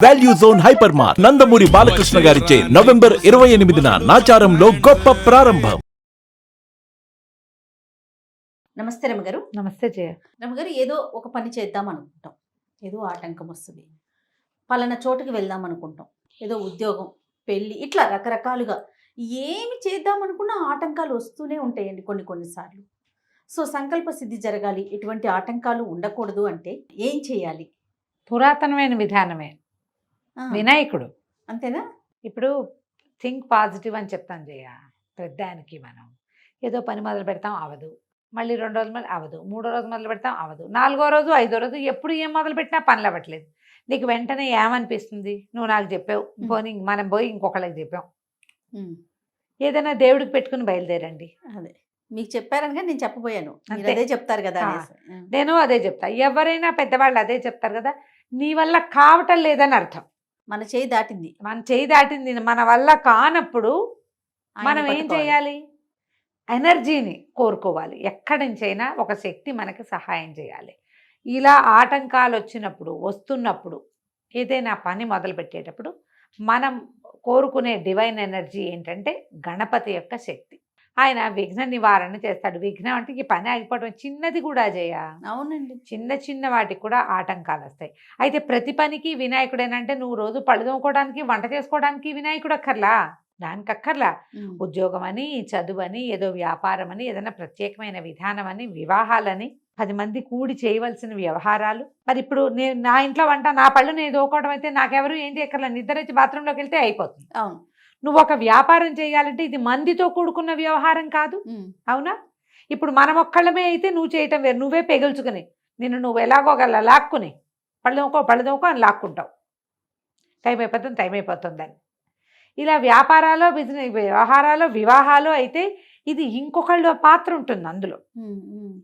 Value zone hyper mart Nandamuri Balakrishna గారిచే November 28న నాచారంలో గొప్ప ప్రారంభం. నమస్తే రమగారు. నమస్తే జయ. రమగారు, ఏదో ఒక పని చేద్దాం అనుకుంటాం, ఏదో ఆటంకం వస్తుంది. పలానా చోటుకి వెళ్దాం అనుకుంటాం, ఏదో ఉద్యోగం, పెళ్ళి, ఇట్లా రకరకాలుగా ఏమి చేద్దాం అనుకున్న ఆటంకాలు వస్తూనే ఉంటాయండి కొన్నిసార్లు. సో సంకల్ప సిద్ధి జరగాలి, ఎటువంటి ఆటంకాలు ఉండకూడదు అంటే ఏం చేయాలి? పురాతనమైన విధానమే వినాయకుడు. అంతేనా? ఇప్పుడు థింక్ పాజిటివ్ అని చెప్తాను జయ. పెద్దానికి మనం ఏదో పని మొదలు పెడతాం, అవదు. మళ్ళీ 2 రోజులు మళ్ళీ అవదు. 3వ రోజు మొదలు పెడతాం, అవదు. 4వ రోజు 5వ రోజు ఎప్పుడు ఏం మొదలు పెట్టినా పనులు అవ్వట్లేదు. నీకు వెంటనే ఏమనిపిస్తుంది? నువ్వు నాకు చెప్పావు, పోనీ మనం పోయి ఇంకొకళ్ళకి చెప్పాం. ఏదైనా దేవుడికి పెట్టుకుని బయలుదేరండి. అదే మీకు చెప్పారనగా నేను చెప్పబోయాను, అదే చెప్తారు కదా. నేను అదే చెప్తా. ఎవరైనా పెద్దవాళ్ళు అదే చెప్తారు కదా. నీ వల్ల కావటం లేదని అర్థం. మన చేయి దాటింది, మన వల్ల కానప్పుడు మనం ఏం చేయాలి? ఎనర్జీని కోరుకోవాలి. ఎక్కడి నుంచైనా ఒక శక్తి మనకి సహాయం చేయాలి. ఇలా ఆటంకాలు వచ్చినప్పుడు, వస్తున్నప్పుడు, ఏదైనా పని మొదలు పెట్టేటప్పుడు మనం కోరుకునే డివైన్ ఎనర్జీ ఏంటంటే గణపతి యొక్క శక్తి. ఆయన విఘ్న నివారణ చేస్తాడు. విఘ్నం అంటే ఈ పని ఆగిపోవడం చిన్నది కూడా చేయ. అవునండి, చిన్న వాటికి కూడా ఆటంకాలు వస్తాయి. అయితే ప్రతి పనికి వినాయకుడేనంటే నువ్వు రోజు పళ్ళు తోముకోవడానికి, వంట చేసుకోవడానికి వినాయకుడు అక్కర్లా, దానికి అక్కర్లా. ఉద్యోగం అని, చదువు అని, ఏదో వ్యాపారం అని, ఏదైనా ప్రత్యేకమైన విధానం అని, వివాహాలని, 10 మంది కూడి చేయవలసిన వ్యవహారాలు. మరి ఇప్పుడు నేను నా ఇంట్లో వంట, నా పళ్ళు నేను తోముకోవడం అయితే నాకెవరు ఏం చేయక్కర్లా, నిద్ర వచ్చి బాత్రూంలోకి వెళ్తే అయిపోతుంది. అవును. నువ్వు ఒక వ్యాపారం చేయాలంటే ఇది మందితో కూడుకున్న వ్యవహారం కాదు, అవునా? ఇప్పుడు మనం ఒక్కళ్ళమే అయితే నువ్వు చేయటం వేరు. నువ్వే పెగుల్చుకుని నిన్ను నువ్వు ఎలాగోగల లాక్కుని పళ్ళదోకో అని లాక్కుంటావు. టైం అయిపోతుందని. ఇలా వ్యాపారాలు, బిజినెస్ వ్యవహారాలు, వివాహాలు అయితే ఇది ఇంకొకళ్ళ పాత్ర ఉంటుంది అందులో.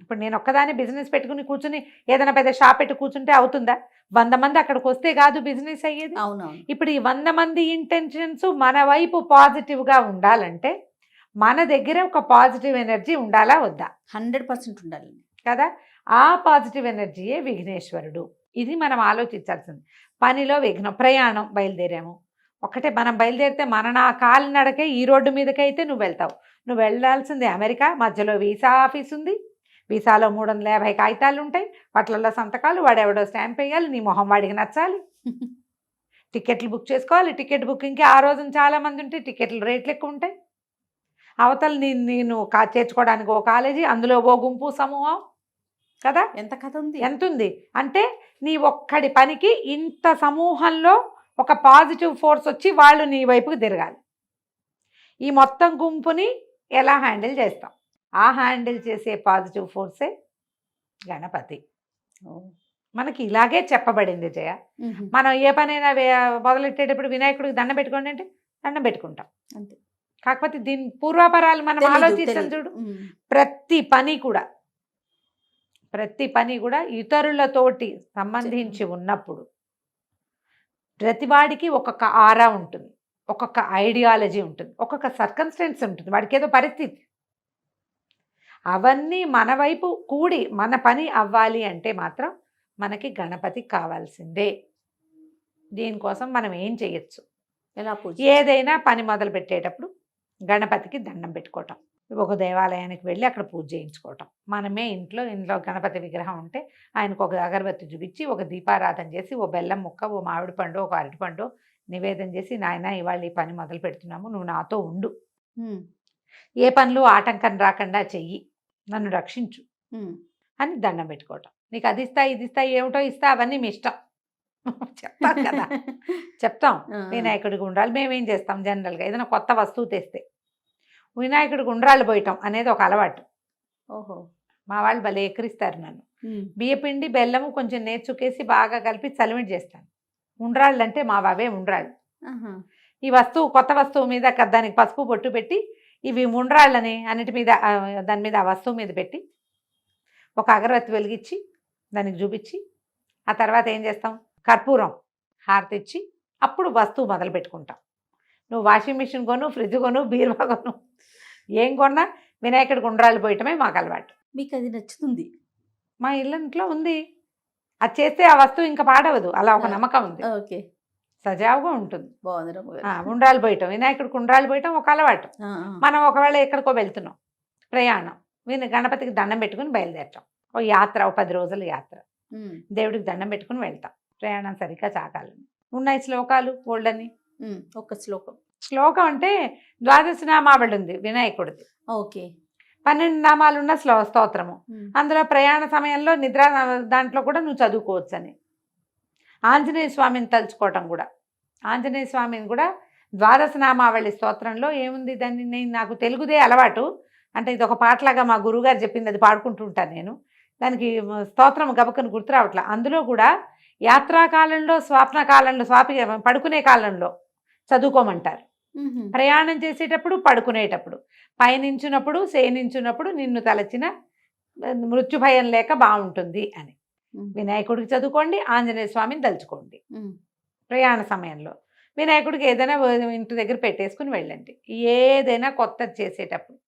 ఇప్పుడు నేను ఒక్కదాన్ని బిజినెస్ పెట్టుకుని కూర్చుని ఏదైనా పెద్ద షాప్ పెట్టి కూర్చుంటే అవుతుందా? 100 మంది అక్కడికి వస్తే కాదు బిజినెస్ అయ్యేది. అవునవును. ఇప్పుడు ఈ 100 మంది ఇంటెన్షన్స్ మన వైపు పాజిటివ్గా ఉండాలంటే మన దగ్గర ఒక పాజిటివ్ ఎనర్జీ ఉండాలా వద్దా? 100% ఉండాలి కదా. ఆ పాజిటివ్ ఎనర్జీయే విఘ్నేశ్వరుడు. ఇది మనం ఆలోచించాల్సింది. పనిలో విఘ్నం, ప్రయాణం, బయలుదేరాము. ఒకటే మనం బయలుదేరితే నా కాలినడకే ఈ రోడ్డు మీదకైతే నువ్వు వెళ్తావు. నువ్వు వెళ్ళాల్సింది అమెరికా. మధ్యలో వీసా ఆఫీస్ ఉంది. వీసాలో 350 కాగితాలు ఉంటాయి. వాటిల్లో సంతకాలు, వాడెవడో స్టాంప్ వేయాలి, నీ మొహం వాడికి నచ్చాలి. టికెట్లు బుక్ చేసుకోవాలి. టికెట్ బుకింగ్కి ఆ రోజున చాలామంది ఉంటే టికెట్లు రేట్లు ఎక్కువ ఉంటాయి. అవతల నేను చేర్చుకోవడానికి ఓ కాలేజీ, అందులో ఓ గుంపు సమూహం కదా. ఎంత కథ ఉంది, ఎంత ఉంది అంటే నీ ఒక్కడి పనికి ఇంత సమూహంలో ఒక పాజిటివ్ ఫోర్స్ వచ్చి వాళ్ళు నీ వైపుకి తిరగాలి. ఈ మొత్తం గుంపుని ఎలా హ్యాండిల్ చేస్తాం? ఆ హ్యాండిల్ చేసే పాజిటివ్ ఫోర్సే గణపతి. మనకి ఇలాగే చెప్పబడింది జయ. మనం ఏ పనైనా మొదలెట్టేటప్పుడు వినాయకుడికి దండం పెట్టుకోండి అంటే దండం పెట్టుకుంటాం అంతే. కాకపోతే దీని పూర్వాపరాలు మనం ఆలోచిస్తాం చూడు. ప్రతి పని కూడా ఇతరులతోటి సంబంధించి ఉన్నప్పుడు ప్రతివాడికి ఒక్కొక్క ఆరా ఉంటుంది, ఒక్కొక్క ఐడియాలజీ ఉంటుంది, ఒక్కొక్క సర్కమ్స్టెన్స్ ఉంటుంది, వాడికి ఏదో పరిస్థితి. అవన్నీ మన వైపు కూడి మన పని అవ్వాలి అంటే మాత్రం మనకి గణపతి కావాల్సిందే. దీనికోసం మనం ఏం చేయొచ్చు? ఎలా పూజ? ఏదైనా పని మొదలు పెట్టేటప్పుడు గణపతికి దండం పెట్టుకోవటం, ఒక దేవాలయానికి వెళ్ళి అక్కడ పూజ చేయించుకోవటం. మనమే ఇంట్లో గణపతి విగ్రహం ఉంటే ఆయనకు ఒక అగరబత్తి చూపించి, ఒక దీపారాధన చేసి, ఓ బెల్లం ముక్క, ఓ మామిడి పండు, ఒక అరటిపండు నివేదన చేసి, నాయన ఇవాళ ఈ పని మొదలు పెడుతున్నాము, నువ్వు నాతో ఉండు, ఏ పనులు ఆటంకం రాకుండా చెయ్యి, నన్ను రక్షించు అని దండం పెట్టుకోవటం. నీకు అది ఇస్తా, ఇది ఇస్తా, ఏమిటో ఇస్తా, అవన్నీ మీ ఇష్టం చెప్తాం కదా. చెప్తాం. వినాయకుడికి ఉండాలి. మేమేం చేస్తాం జనరల్గా ఏదైనా కొత్త వస్తువు తెస్తే వినాయకుడికి ఉండ్రాళ్ళు పోయటం అనేది ఒక అలవాటు. ఓహో, మా వాళ్ళు భలే ఎక్కిరిస్తారు నన్ను. బియ్యపిండి, బెల్లము కొంచెం నేర్చుకేసి బాగా కలిపి చలిమిడి చేస్తాను. ఉండ్రాళ్ళు అంటే మా అవే ఉండ్రాళ్ళు. ఈ వస్తువు, కొత్త వస్తువు మీద దానికి పసుపు బొట్టు పెట్టి, ఇవి ఉండ్రాళ్ళని అన్నిటి మీద, దాని మీద ఆ వస్తువు మీద పెట్టి ఒక అగరబత్తి వెలిగించి దానికి చూపించి, ఆ తర్వాత ఏం చేస్తాం? కర్పూరం హారతి ఇచ్చి అప్పుడు వస్తువు మొదలు పెట్టుకుంటాం. నువ్వు వాషింగ్ మిషన్ కొను, ఫ్రిడ్జ్ కొను, బీరువా కొను, ఏం కొన్నా వినాయకుడికి ఉండ్రాళ్ళు పోయటమే మాకు అలవాటు. మీకు అది నచ్చుతుంది? మా ఇంట్లో ఉంది. అది చేస్తే ఆ వస్తువు ఇంకా పాడవదు, అలా ఒక నమ్మకం ఉంది. ఓకే. సజావుగా ఉంటుంది. బాగుంది రమ్మగారు. ఉండ్రాలు పోయటం, వినాయకుడికి ఉండ్రాలు పోయటం ఒక అలవాటు. మనం ఒకవేళ ఎక్కడికో వెళ్తున్నాం, ప్రయాణం, గణపతికి దండం పెట్టుకుని బయలుదేరటం, ఓ యాత్ర, ఓ 10 రోజుల యాత్ర, దేవుడికి దండం పెట్టుకుని వెళ్తాం ప్రయాణం సరిగ్గా సాగాలని. ఉన్నాయి శ్లోకాలు ఓల్డని. ఒక శ్లోకం అంటే 12 నామావళి ఉంది వినాయకుడిది. ఓకే. 12 నామాలున్న స్తోత్రము. అందులో ప్రయాణ సమయంలో నిద్ర దాంట్లో కూడా నువ్వు చదువుకోవచ్చు అని. ఆంజనేయ స్వామిని తలుచుకోవటం కూడా, ఆంజనేయ స్వామిని కూడా 12 నామావళి స్తోత్రంలో ఏముంది, దాన్ని నాకు తెలుగుదే అలవాటు, అంటే ఇది ఒక పాటలాగా మా గురువుగారు చెప్పింది, అది పాడుకుంటూ ఉంటాను నేను. దానికి స్తోత్రం గబక్కను గుర్తు రావట్లా. అందులో కూడా యాత్రాకాలంలో, స్వాప్న కాలంలో, పడుకునే కాలంలో చదువుకోమంటారు. ప్రయాణం చేసేటప్పుడు, పడుకునేటప్పుడు, పయనించినప్పుడు, శయనించినప్పుడు నిన్ను తలచిన మృత్యు భయం లేక బాగుంటుంది అని. వినాయకుడికి చదువుకోండి, ఆంజనేయ స్వామిని తలుచుకోండి. ప్రయాణ సమయంలో వినాయకుడికి ఏదైనా ఇంటి దగ్గర పెట్టేసుకుని వెళ్ళండి. ఏదైనా కొత్తది చేసేటప్పుడు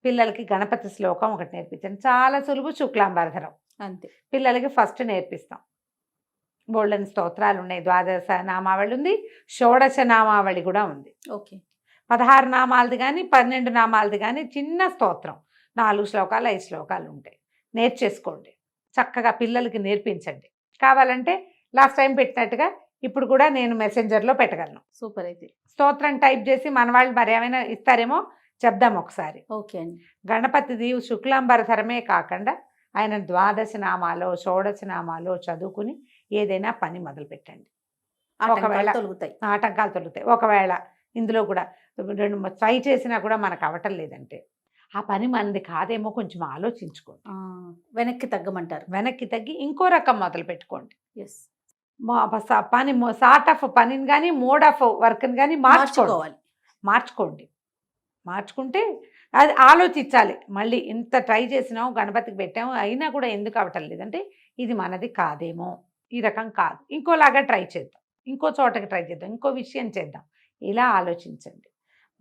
పిల్లలకి గణపతి శ్లోకం ఒకటి నేర్పించండి. చాలా సులువు, శుక్లాంబరధరం అంతే. పిల్లలకి ఫస్ట్ నేర్పిస్తాం. బోల్డెన్ స్తోత్రాలు ఉన్నాయి. 12 నామావళి ఉంది, షోడశ నామావళి కూడా ఉంది. ఓకే. 16 నామాలది కానీ 12 నామాలది కానీ చిన్న స్తోత్రం, 4 శ్లోకాలు 5 శ్లోకాలు ఉంటాయి. నేర్చేసుకోండి, చక్కగా పిల్లలకి నేర్పించండి. కావాలంటే లాస్ట్ టైం పెట్టినట్టుగా ఇప్పుడు కూడా నేను మెసెంజర్లో పెట్టగలను. సూపర్. అయితే స్తోత్రం టైప్ చేసి మన వాళ్ళు మరి ఏమైనా ఇస్తారేమో చెప్దాం ఒకసారి. ఓకే అండి. గణపతిది శుక్లాంబరధరమే కాకుండా ఆయన 12 నామాలో, షోడశ నామాలో చదువుకుని ఏదైనా పని మొదలు పెట్టండి. ఒకవేళ ఆటంకాలు తొలుగుతాయి. ఒకవేళ ఇందులో కూడా 2 ట్రై చేసినా కూడా మనకు అవటం లేదంటే ఆ పని మనది కాదేమో కొంచెం ఆలోచించుకోండి. వెనక్కి తగ్గమంటారు. వెనక్కి తగ్గి ఇంకో రకం మొదలు పెట్టుకోండి. ఎస్. పని సార్ట్ ఆఫ్ పనిని కానీ, మోడ్ ఆఫ్ వర్క్ని కానీ మార్చుకోండి. మార్చుకుంటే అది ఆలోచించాలి. మళ్ళీ ఇంత ట్రై చేసినాము, గణపతికి పెట్టాము, అయినా కూడా ఎందుకు అవటం లేదంటే ఇది మనది కాదేమో, ఈ రకం కాదు, ఇంకోలాగా ట్రై చేద్దాం, ఇంకో చోటకి ట్రై చేద్దాం, ఇంకో విషయం చేద్దాం, ఇలా ఆలోచించండి.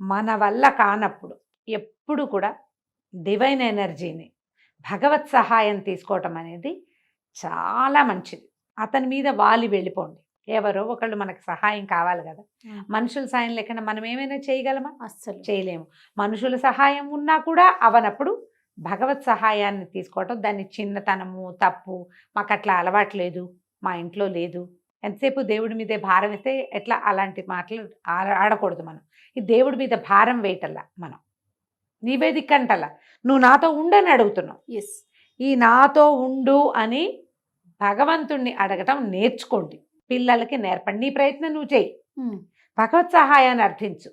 మన వల్ల కానప్పుడు ఎప్పుడు కూడా డివైన్ ఎనర్జీని, భగవత్ సహాయం తీసుకోవటం అనేది చాలా మంచిది. అతని మీద వాలి వెళ్ళిపోండి. ఎవరో ఒకళ్ళు మనకు సహాయం కావాలి కదా. మనుషుల సాయం లేకుండా మనం ఏమైనా చేయగలమా? అస్సలు చేయలేము. మనుషుల సహాయం ఉన్నా కూడా అవనప్పుడు భగవత్ సహాయాన్ని తీసుకోవటం, దాన్ని చిన్నతనము, తప్పు, మాకు అట్లా అలవాటు లేదు, మా ఇంట్లో లేదు, ఎంతసేపు దేవుడి మీదే భారం వేస్తే ఎట్లా, అలాంటి మాటలు ఆడకూడదు. మనం ఈ దేవుడి మీద భారం వేయటల్లా, మనం నివేదికంటలా నువ్వు నాతో ఉండని అడుగుతున్నావు. ఎస్. ఈ నాతో ఉండు అని భగవంతుణ్ణి అడగటం నేర్చుకోండి. పిల్లలకి నేర్పండి. నీ ప్రయత్నం నువ్వు చేయి, భగవత్ సహాయాన్ని అర్థించు.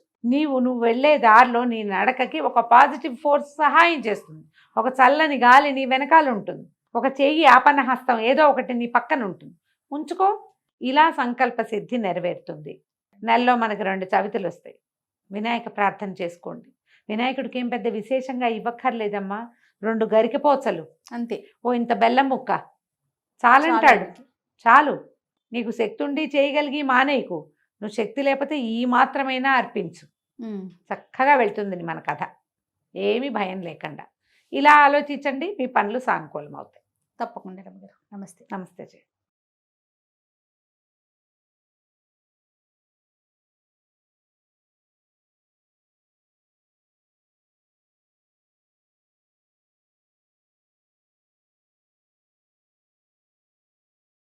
నువ్వు వెళ్ళే దారిలో నీ నడకకి ఒక పాజిటివ్ ఫోర్స్ సహాయం చేస్తుంది. ఒక చల్లని గాలి నీ వెనకాల ఉంటుంది, ఒక చెయ్యి, ఆపన్న హస్తం, ఏదో ఒకటి నీ పక్కన ఉంటుంది. ఉంచుకో, ఇలా సంకల్ప సిద్ధి నెరవేరుతుంది. నెలలో మనకు 2 చవితులు వస్తాయి. వినాయక ప్రార్థన చేసుకోండి. వినాయకుడికి ఏం పెద్ద విశేషంగా ఇవ్వక్కర్లేదమ్మా, 2 గరికెపోచలు అంతే, ఓ ఇంత బెల్లం ముక్క చాలంటాడు. చాలు. నీకు శక్తి ఉండి చేయగలిగి మానేయకు. నువ్వు శక్తి లేకపోతే ఈ మాత్రమైనా అర్పించు. చక్కగా వెళ్తుంది మన కథ, ఏమీ భయం లేకుండా. ఇలా ఆలోచించండి, మీ పనులు సానుకూలం అవుతాయి. తప్పకుండా. నమస్తే. నమస్తే.